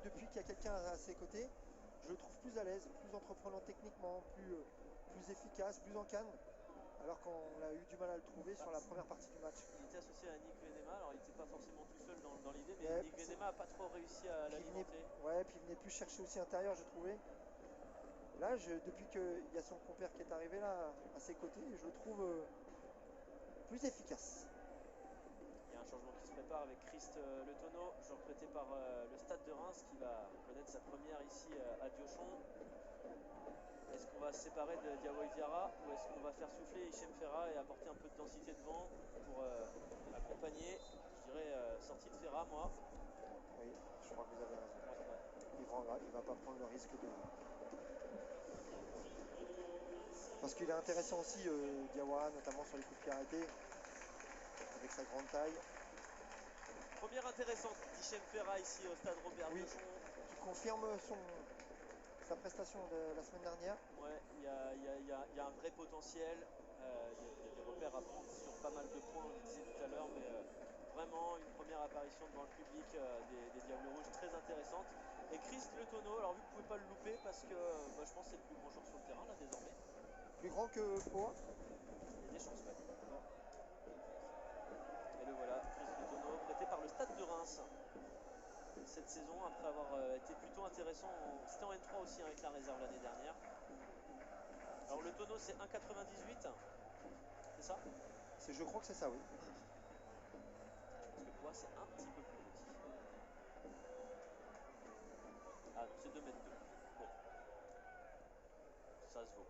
depuis qu'il y a quelqu'un à ses côtés, je le trouve plus à l'aise, plus entreprenant techniquement, plus efficace, plus en canne. Alors qu'on a eu du mal à le trouver sur la première partie du match. Il était associé à Nick Venema, alors il n'était pas forcément tout seul dans l'idée, mais Nick Venema n'a pas trop réussi à l'alimenter. Ouais, puis il venait plus chercher aussi intérieur, j'ai trouvé. Là, depuis qu'il y a son compère qui est arrivé là à ses côtés, je le trouve plus efficace. Il y a un changement qui se prépare avec Christ Le Tonneau, joueur prêté par le Stade de Reims, qui va connaître sa première ici à Diochon. Est-ce qu'on va se séparer de Diawo Diarra ou est-ce qu'on va faire souffler Hichem Ferra et apporter un peu de densité devant pour accompagner, je dirais, sortie de Ferra, moi. Oui, je crois que vous avez raison. Ouais. Il va pas prendre le risque de... Parce qu'il est intéressant aussi, Diawara, notamment sur les coups de pied arrêtés, avec sa grande taille. Première intéressante d'Hichem Ferra ici au stade Robert Diochon. Qui confirme sa prestation de la semaine dernière. Ouais, il y a un vrai potentiel. Il y a des repères à prendre sur pas mal de points, on le disait tout à l'heure, mais vraiment une première apparition devant le public des Diables Rouges très intéressante. Et Christ Le Tonneau, alors vu que vous ne pouvez pas le louper parce que je pense que c'est le plus grand joueur sur le terrain là désormais. Plus grand que Poa. Il y a des chances, ouais. Et le voilà, Christ Le Tonneau, prêté par le Stade de Reims cette saison, après avoir été plutôt intéressant. C'était en N3 aussi avec la réserve l'année dernière. Alors Le Tonneau c'est 1,98, c'est ça? Je crois que c'est ça, oui. Parce que Poa c'est un petit peu plus petit. Ah non, c'est 2,2 m. Bon. Ça se vaut.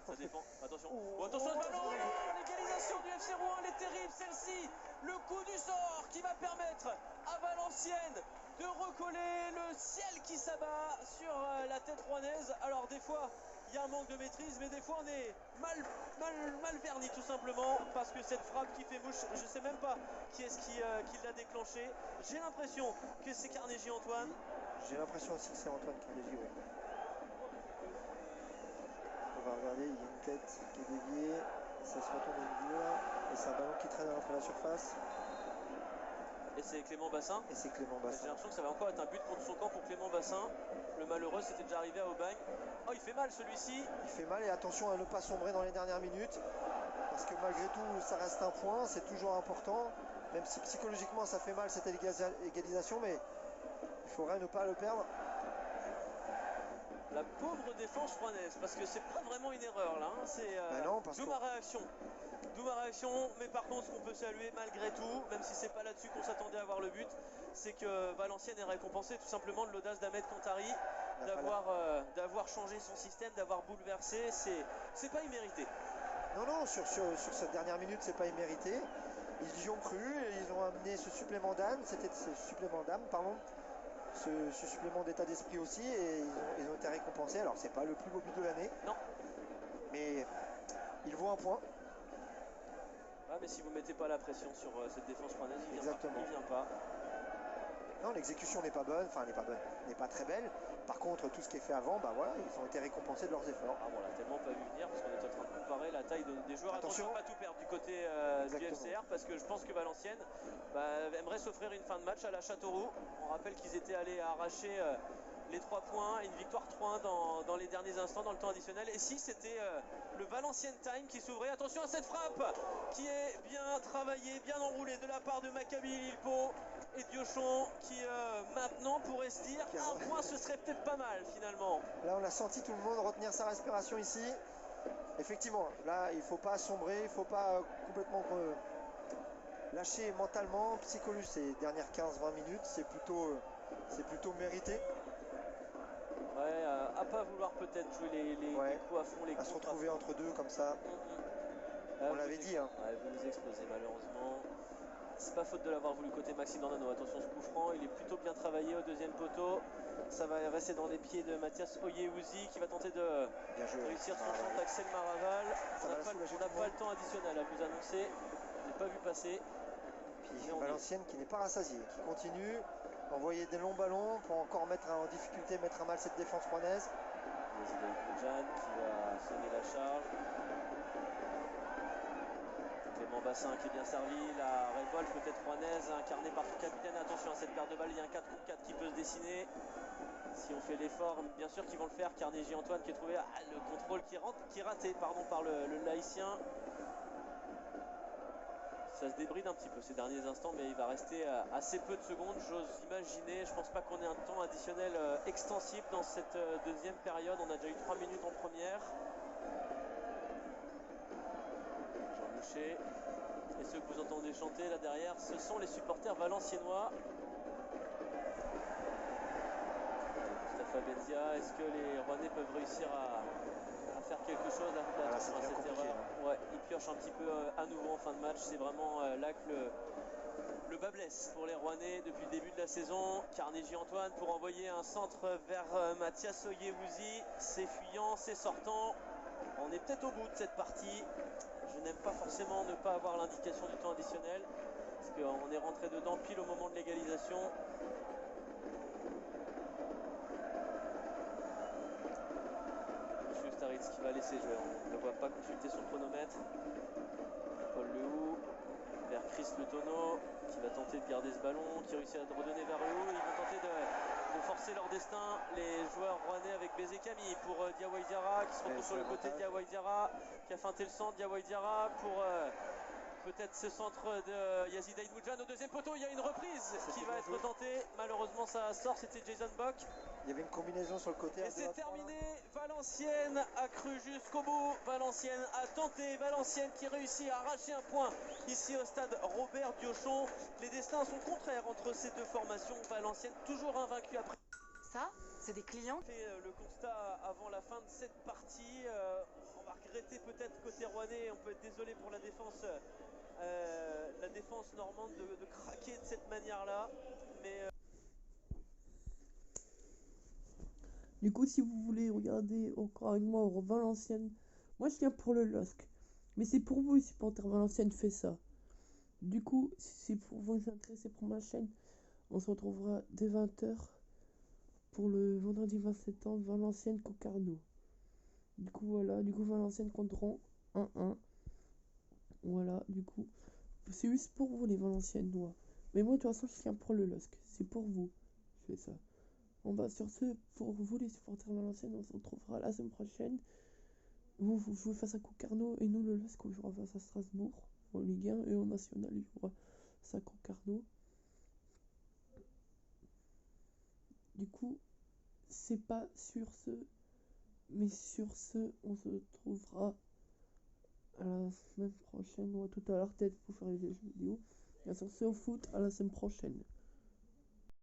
Ça dépend. Attention. Oh, attention à ce ballon. L'égalisation du FC Rouen, elle est terrible celle-ci. Le coup du sort qui va permettre à Valenciennes de recoller le ciel qui s'abat sur la tête rouennaise. Alors des fois, il y a un manque de maîtrise, mais des fois on est mal verni tout simplement parce que cette frappe qui fait mouche, je ne sais même pas qui est-ce qui l'a déclenché. J'ai l'impression que c'est Carnegie Antoine. J'ai l'impression aussi que c'est Antoine Carnegie, oui. On va regarder, il y a une tête qui est déviée, ça se retourne une vue, et c'est un ballon qui traîne entre la surface. Et c'est Clément Bassin. Et c'est Clément Bassin. J'ai l'impression que ça va encore être un but contre son camp pour Clément Bassin. Le malheureux, c'était déjà arrivé à Aubagne. Oh, il fait mal celui-ci. Il fait mal et attention à ne pas sombrer dans les dernières minutes. Parce que malgré tout, ça reste un point, c'est toujours important. Même si psychologiquement ça fait mal cette égalisation, mais il faudrait ne pas le perdre. La pauvre défense rouennaise, parce que c'est pas vraiment une erreur là. Hein. C'est d'où ma réaction. D'où ma réaction, mais par contre ce qu'on peut saluer malgré tout, même si c'est pas là-dessus qu'on s'attendait à voir le but, c'est que Valenciennes est récompensé tout simplement de l'audace d'Ahmed Kantari, d'avoir changé son système, d'avoir bouleversé, c'est pas immérité. Non, sur cette dernière minute, c'est pas immérité. Ils y ont cru, et ils ont amené ce supplément d'âme, ce supplément d'état d'esprit aussi, et ils ont été récompensés. Alors c'est pas le plus beau but de l'année. Non. Mais il vaut un point. Ah, mais si vous mettez pas la pression sur cette défense rouennaise, il vient pas. Il vient pas. Non, l'exécution n'est pas bonne, n'est pas très belle. Par contre, tout ce qui est fait avant, voilà, ils ont été récompensés de leurs efforts. Ah bon, on l'a tellement pas vu venir parce qu'on est en train de comparer la taille des joueurs. Attention, pas tout perdre du côté du FCR parce que je pense que Valenciennes aimerait s'offrir une fin de match à la Châteauroux. On rappelle qu'ils étaient allés arracher les 3 points, une victoire 3-1 dans les derniers instants, dans le temps additionnel. Et si c'était le Valenciennes Time qui s'ouvrait, attention à cette frappe qui est bien travaillée, bien enroulée de la part de Maccabi Lille-Pau et Diochon qui maintenant pourrait se dire un point ce serait peut-être pas mal finalement. Là on a senti tout le monde retenir sa respiration ici. Effectivement, là il ne faut pas sombrer, il ne faut pas complètement lâcher mentalement, psychologiquement. Ces dernières 15-20 minutes, c'est plutôt mérité. Ouais, à pas vouloir peut-être jouer les coups à fond, les coups à se retrouver entre deux comme ça. On l'avait dit. Hein. Ouais, vous nous explosez malheureusement. C'est pas faute de l'avoir voulu côté Maxime Dornano. Attention, ce coup franc, il est plutôt bien travaillé au deuxième poteau. Ça va rester dans les pieds de Mathias Oyewuzi qui va tenter de réussir son centre. Axel Maraval. On n'a pas le temps additionnel à vous annoncer. Je n'ai pas vu passer. Puis Valenciennes qui n'est pas rassasié, qui continue d'envoyer des longs ballons pour encore mettre à mal cette défense rouennaise. Jeanne qui va sonner la charge. Mambassin qui est bien servi, la révolte peut-être rouennaise incarnée par son capitaine. Attention à cette paire de balles, il y a un 4 contre 4 qui peut se dessiner. Si on fait l'effort, bien sûr qu'ils vont le faire. Carnegie Antoine qui est trouvé le contrôle qui est raté par le Laïcien. Ça se débride un petit peu ces derniers instants, mais il va rester assez peu de secondes, j'ose imaginer. Je pense pas qu'on ait un temps additionnel extensible dans cette deuxième période. On a déjà eu 3 minutes en première. Jean Mouchet. Et ceux que vous entendez chanter là derrière, ce sont les supporters valenciennois. Mustafa Benzia, est-ce que les Rouennais peuvent réussir à faire quelque chose à cette erreur? Ouais, ils piochent un petit peu à nouveau en fin de match. C'est vraiment là que le bas blesse pour les Rouennais depuis le début de la saison. Carnegie Antoine pour envoyer un centre vers Mathias Oyewuzi. C'est fuyant, c'est sortant. On est peut-être au bout de cette partie. Je n'aime pas forcément ne pas avoir l'indication du temps additionnel, parce qu'on est rentré dedans pile au moment de l'égalisation. Monsieur Staritz qui va laisser jouer, on ne le voit pas consulter son chronomètre. Paul Lehoux vers Chris Le Tonneau qui va tenter de garder ce ballon, qui réussit à redonner vers Lehoux. Ils vont tenter de forcer leur destin, les joueurs rouennais, avec Bézé Camille pour Diawara Diarra qui se retrouve sur le côté de Diawara Diarra qui a feinté le centre. Diawara Diarra pour peut-être ce centre de Yazid Aïdmoudjan au deuxième poteau. Il y a une reprise qui va être tentée, malheureusement ça sort, c'était Jason Bock. Il y avait une combinaison sur le côté. Et c'est terminé. Valenciennes a cru jusqu'au bout. Valenciennes a tenté. Valenciennes qui réussit à arracher un point ici au stade Robert Diochon. Les destins sont contraires entre ces deux formations. Valenciennes toujours invaincue après. Ça, c'est des clients. On fait le constat avant la fin de cette partie. On va regretter peut-être côté rouennais. On peut être désolé pour la défense normande de craquer de cette manière-là. Mais du coup, si vous voulez regarder encore avec moi Valenciennes, moi je tiens pour le LOSC. Mais c'est pour vous les supporters Valenciennes, faites ça. Du coup, si c'est pour vous intéresser pour ma chaîne, on se retrouvera dès 20h pour le vendredi 27 septembre, Valenciennes Concarneau. Du coup, voilà, Valenciennes contre 1-1. Voilà, du coup, c'est juste pour vous les Valenciennois. Mais moi, de toute façon, je tiens pour le LOSC. C'est pour vous, je fais ça. Bon bah sur ce, pour vous les supporters valenciennes, on se retrouvera la semaine prochaine. Vous jouez face à Concarneau et nous le LOSC on jouera face à Strasbourg en Ligue 1 et en National il jouera face à Concarneau. Du coup, c'est pas sur ce, mais sur ce, on se retrouvera à la semaine prochaine ou à tout à l'heure peut-être pour faire les jeux vidéo. Et sur ce, au foot, à la semaine prochaine.